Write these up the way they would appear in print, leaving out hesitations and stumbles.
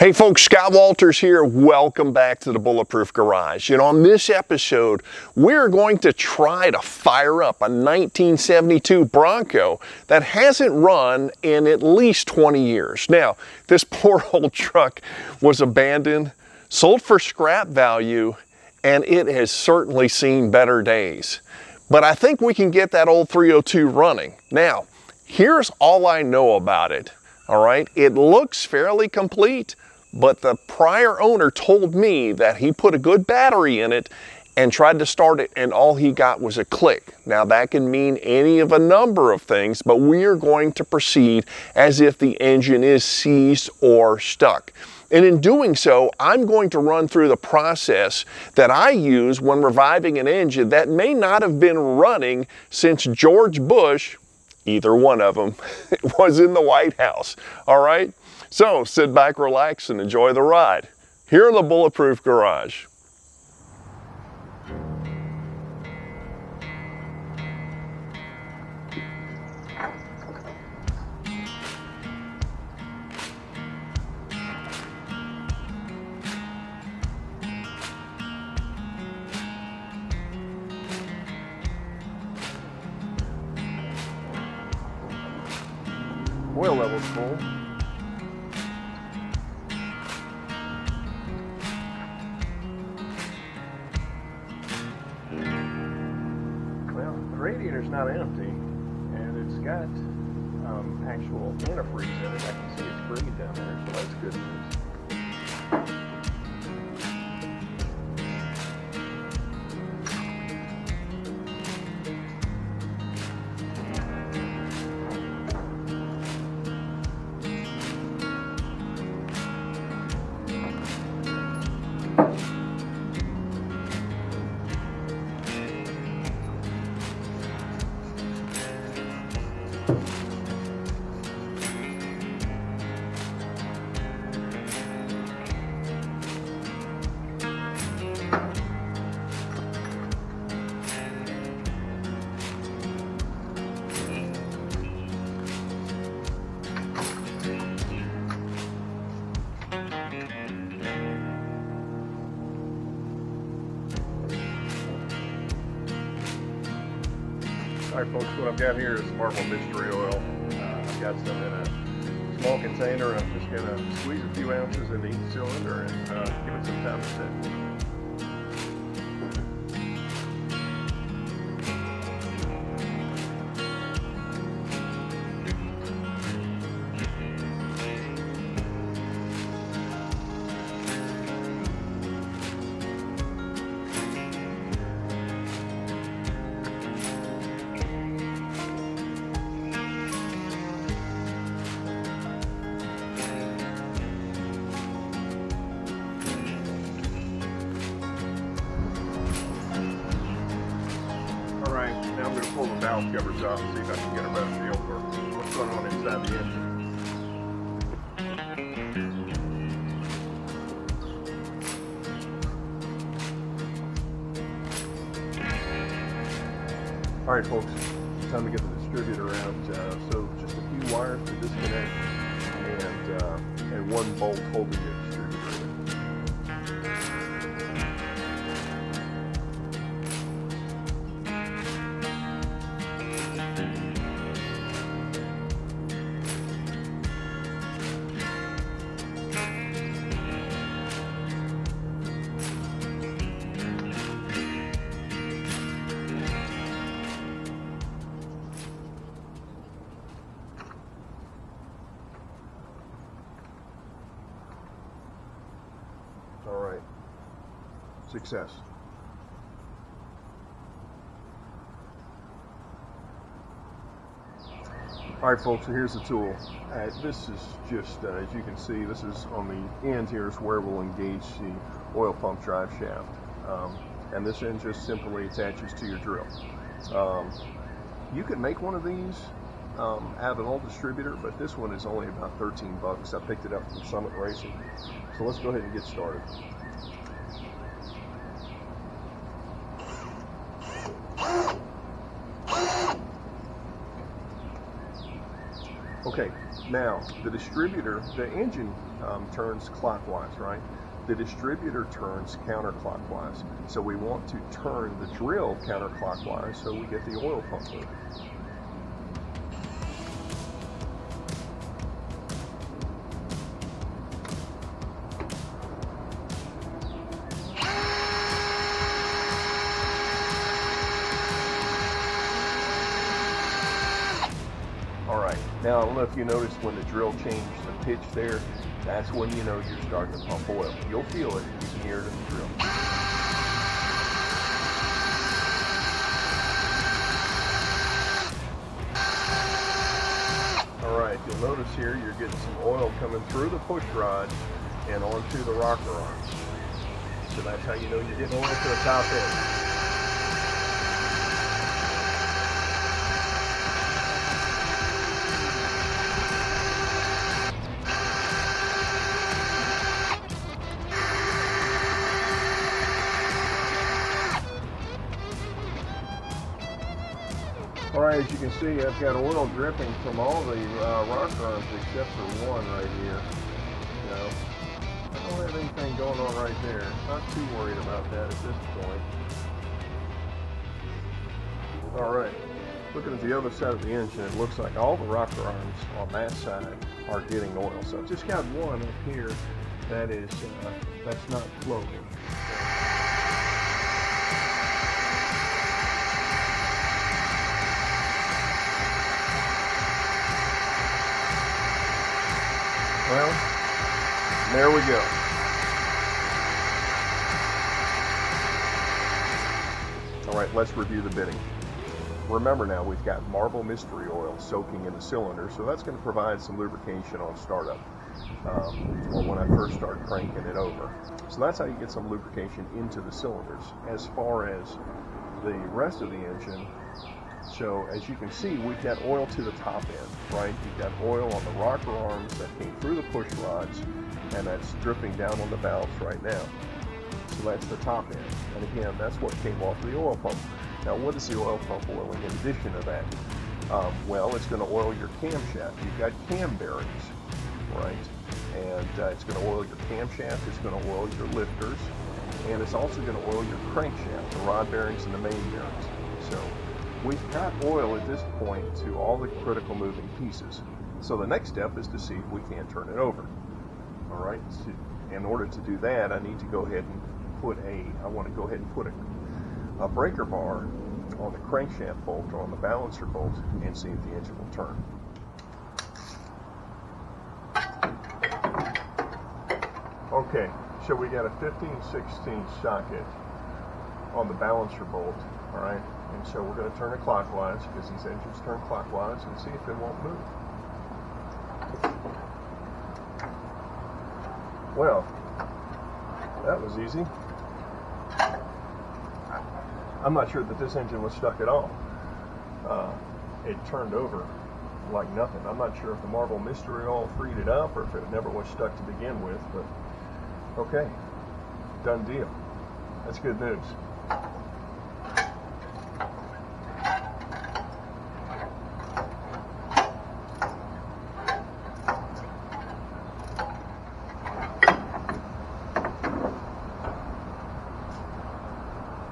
Hey folks, Scott Walters here. Welcome back to the Bulletproof Garage. And on this episode, we're going to try to fire up a 1972 Bronco that hasn't run in at least 20 years. Now, this poor old truck was abandoned, sold for scrap value, and it has certainly seen better days. But I think we can get that old 302 running. Now, here's all I know about it. All right, it looks fairly complete, but the prior owner told me that he put a good battery in it and tried to start it and all he got was a click. Now that can mean any of a number of things, but we are going to proceed as if the engine is seized or stuck. And in doing so, I'm going to run through the process that I use when reviving an engine that may not have been running since George Bush, either one of them, was in the White House. All right? So sit back, relax, and enjoy the ride here in the Bulletproof Garage. Oil level's full. Well, the radiator's not empty, and it's got actual antifreeze in it. I can see it's free down there, so that's good news. Alright folks, what I've got here is marble mystery oil. I've got some in a small container. I'm just going to squeeze a few ounces in each cylinder and give it some time to set. Now I'm going to pull the valve covers off and see if I can get a better feel for what's going on inside the engine. Alright folks, it's time to get the distributor out. So just a few wires to disconnect and one bolt holding the distributor in. All right, success. All right, folks, so here's the tool. This is just, as you can see, this is on the end here is where we'll engage the oil pump drive shaft. And this end just simply attaches to your drill. You can make one of these out of an old distributor, but this one is only about 13 bucks. I picked it up from Summit Racing. So let's go ahead and get started. Okay, Now, the distributor, the engine turns clockwise, right? The distributor turns counterclockwise. So we want to turn the drill counterclockwise so we get the oil pump moving. Alright, now I don't know if you noticed when the drill changed the pitch there, that's when you know you're starting to pump oil. You'll feel it, you can hear it in the drill. Alright, you'll notice here you're getting some oil coming through the push rod and onto the rocker arms. So that's how you know you're getting oil to the top end. Alright, as you can see, I've got oil dripping from all the rocker arms except for one right here. You know, I don't have anything going on right there. Not too worried about that at this point. Alright, looking at the other side of the engine, it looks like all the rocker arms on that side are getting oil. So I've just got one up here that is that's not flowing. Well, there we go. All right, let's review the bitting. Remember now, we've got Marble Mystery Oil soaking in the cylinder, so that's going to provide some lubrication on startup, or when I first start cranking it over. So that's how you get some lubrication into the cylinders. As far as the rest of the engine, so as you can see, we've got oil to the top end, right? You've got oil on the rocker arms that came through the push rods, and that's dripping down on the valves right now. So that's the top end. And again, that's what came off the oil pump. Now, what is the oil pump oiling in addition to that? Well, it's going to oil your camshaft. You've got cam bearings, right? And it's going to oil your camshaft, it's going to oil your lifters, and it's also going to oil your crankshaft, the rod bearings and the main bearings. So we've got oil at this point to all the critical moving pieces. So the next step is to see if we can turn it over. All right, so in order to do that, I need to go ahead and put a breaker bar on the crankshaft bolt or on the balancer bolt and see if the engine will turn. Okay, so we got a 15/16 socket on the balancer bolt, all right? And so we're going to turn it clockwise because these engines turn clockwise and see if it won't move. Well, that was easy. I'm not sure that this engine was stuck at all. It turned over like nothing. I'm not sure if the Marble Mystery Oil freed it up or if it never was stuck to begin with, but okay, done deal. That's good news.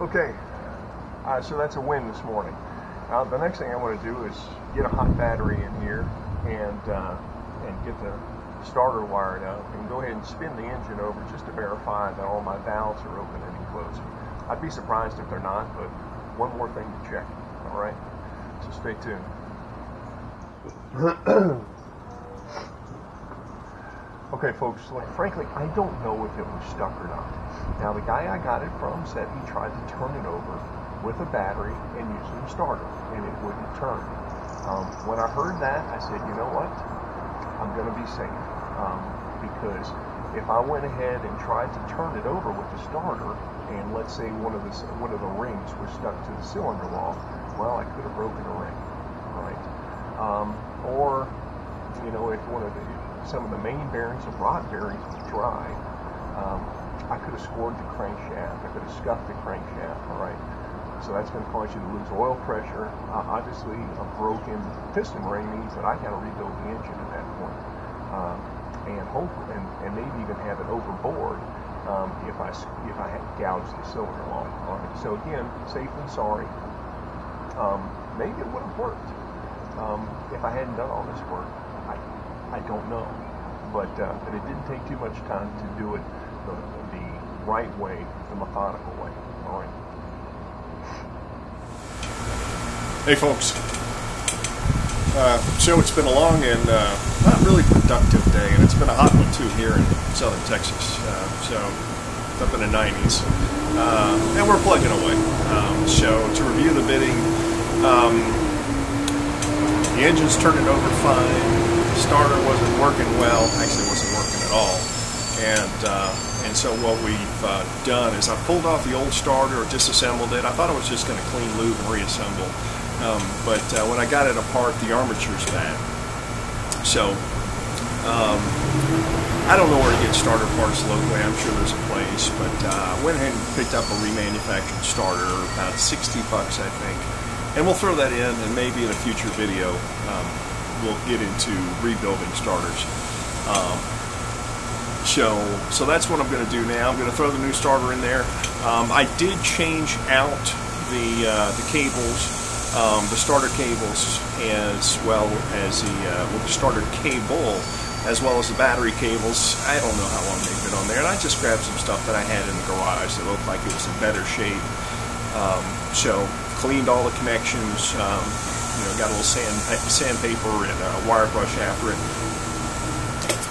Okay, so that's a win this morning. The next thing I want to do is get a hot battery in here and get the starter wired up and go ahead and spin the engine over just to verify that all my valves are open and closed. I'd be surprised if they're not, but one more thing to check. All right, so stay tuned. Okay, folks, frankly, I don't know if it was stuck or not. Now, the guy I got it from said he tried to turn it over with a battery and using the starter, and it wouldn't turn. When I heard that, I said, you know what? I'm going to be safe, because if I went ahead and tried to turn it over with the starter, and let's say one of the rings was stuck to the cylinder wall, well, I could have broken a ring, right? Or, you know, if some of the main bearings and rod bearings was dry, I could have scored the crankshaft. I could have scuffed the crankshaft, all right? So that's going to cause you to lose oil pressure. Obviously, a broken piston ring means that I got to rebuild the engine at that point, and maybe even have it overboard if I had gouged the cylinder long. All right. So again, safe than sorry. Maybe it would have worked if I hadn't done all this work. I don't know, but it didn't take too much time to do it the right way, the methodical way. All right. Hey folks, so it's been a long and not really productive day, and it's been a hot one too here in southern Texas. So it's up in the 90s, and we're plugging away. So to review the bidding, the engine's turning over fine. The starter wasn't working well. Actually, it wasn't working at all. And so what we've done is I pulled off the old starter or disassembled it. I thought it was just going to clean lube and reassemble. But when I got it apart, the armature's bad. So I don't know where to get starter parts locally. I'm sure there's a place, but I went ahead and picked up a remanufactured starter, about 60 bucks, I think. And we'll throw that in, and maybe in a future video we'll get into rebuilding starters. So that's what I'm going to do now. I'm going to throw the new starter in there. I did change out the cables, the starter cables, as well as the starter cable, as well as the battery cables. I don't know how long they've been on there, and I just grabbed some stuff that I had in the garage that looked like it was in better shape. So cleaned all the connections. Got a little sandpaper and a wire brush after it.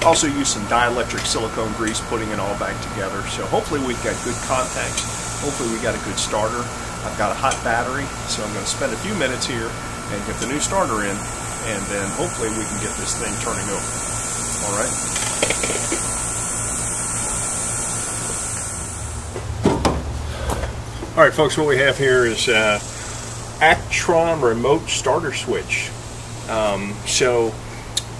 Also used some dielectric silicone grease, putting it all back together. So hopefully we've got good contacts. Hopefully we got a good starter. I've got a hot battery, so I'm going to spend a few minutes here and get the new starter in, and then hopefully we can get this thing turning over. All right. All right, folks, what we have here is Actron remote starter switch. So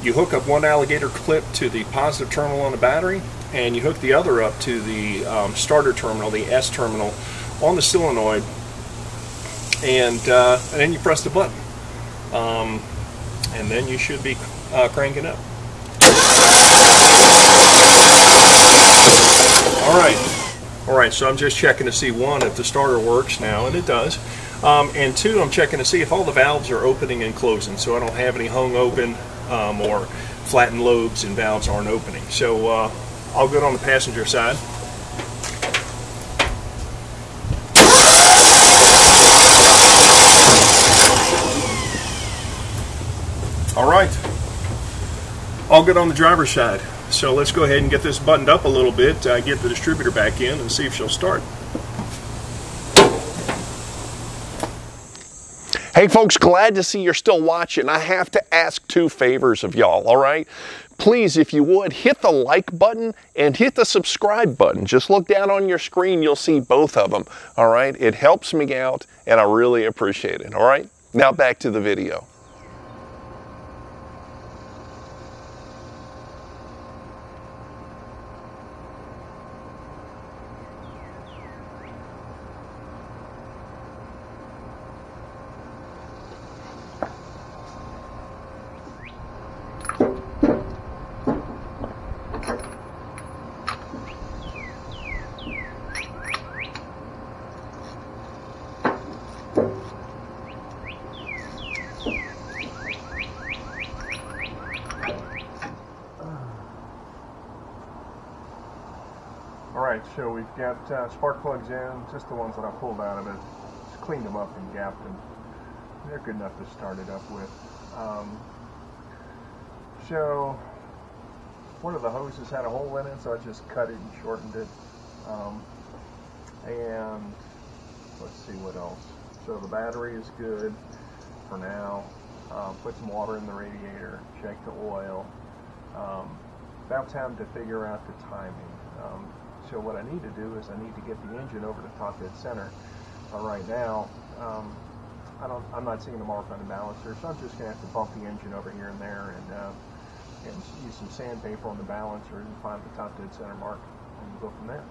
you hook up one alligator clip to the positive terminal on the battery, and you hook the other up to the starter terminal, the S terminal, on the solenoid, and then you press the button, and then you should be cranking up. All right. So I'm just checking to see, one, if the starter works now, and it does. And two, I'm checking to see if all the valves are opening and closing, so I don't have any hung open or flattened lobes and valves aren't opening. So I'll go on the passenger side. All right, all good on the driver's side. So let's go ahead and get this buttoned up a little bit, get the distributor back in, and see if she'll start. Hey folks, glad to see you're still watching. I have to ask two favors of y'all, all right? Please, if you would, hit the like button and hit the subscribe button. Just look down on your screen, you'll see both of them, all right? It helps me out, and I really appreciate it, all right? Now back to the video. Alright, so we've got spark plugs in, just the ones that I pulled out of it. Just cleaned them up and gapped them. They're good enough to start it up with. So one of the hoses had a hole in it, so I just cut it and shortened it. And let's see what else. So the battery is good for now. Put some water in the radiator, check the oil. About time to figure out the timing. So what I need to do is I need to get the engine over to top dead center. Right now, I'm not seeing the mark on the balancer, so I'm just going to have to bump the engine over here and there and use some sandpaper on the balancer and find the top dead center mark, and go from there.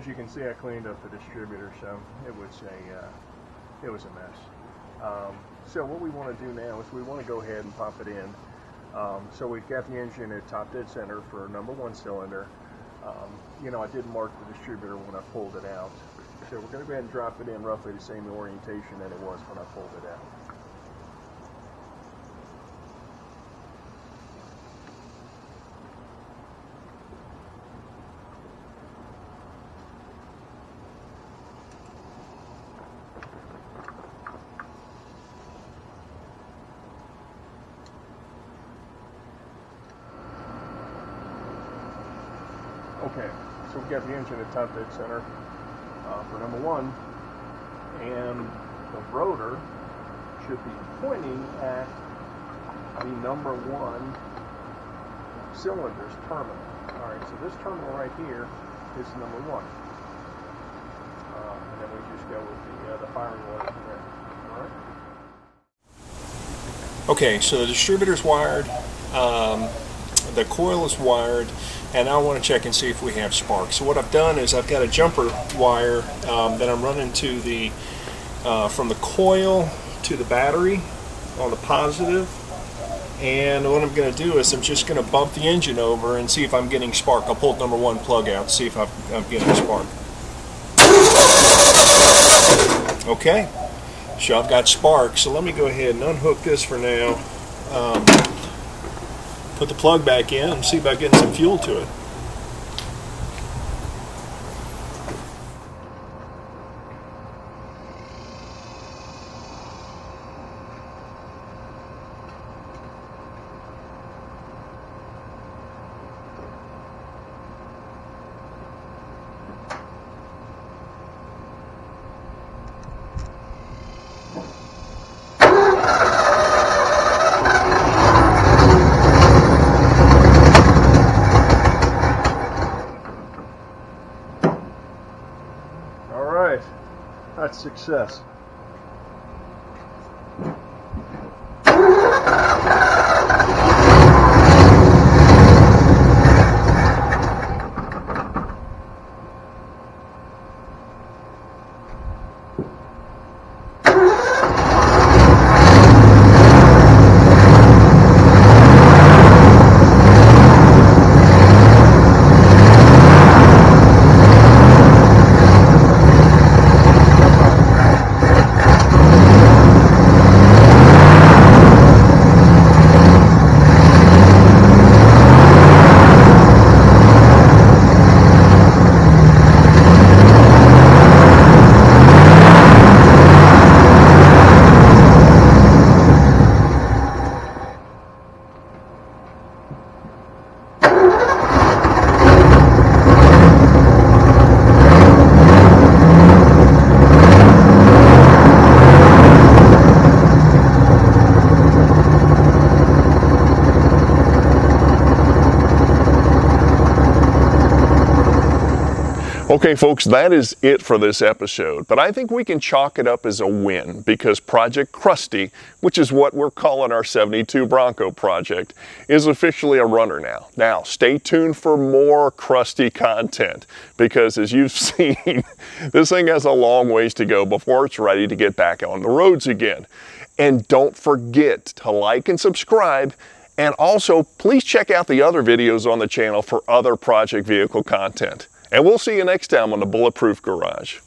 as you can see, I cleaned up the distributor, so it was a mess. So what we want to do now is we want to go ahead and pop it in. So we've got the engine at top dead center for number 1 cylinder. You know, I did mark the distributor when I pulled it out. So we're going to go ahead and drop it in roughly the same orientation that it was when I pulled it out. Okay, so we've got the engine at top dead center for number 1, and the rotor should be pointing at the number 1 cylinder's terminal. All right, so this terminal right here is number 1, and then we just go with the firing order from there. All right. Okay, so the distributor's wired, the coil is wired, and I want to check and see if we have sparks. So what I've done is I've got a jumper wire that I'm running to the from the coil to the battery on the positive, and what I'm going to do is I'm just going to bump the engine over and see if I'm getting spark. I'll pull the number 1 plug out, see if I'm getting spark. Okay, so I've got spark, so let me go ahead and unhook this for now. Put the plug back in and see about getting some fuel to it. That's success. Okay folks, that is it for this episode, but I think we can chalk it up as a win because Project Krusty, which is what we're calling our 72 Bronco project, is officially a runner now. Now, stay tuned for more Krusty content because as you've seen, this thing has a long ways to go before it's ready to get back on the roads again. And don't forget to like and subscribe, and also please check out the other videos on the channel for other project vehicle content. And we'll see you next time on the Bulletproof Garage.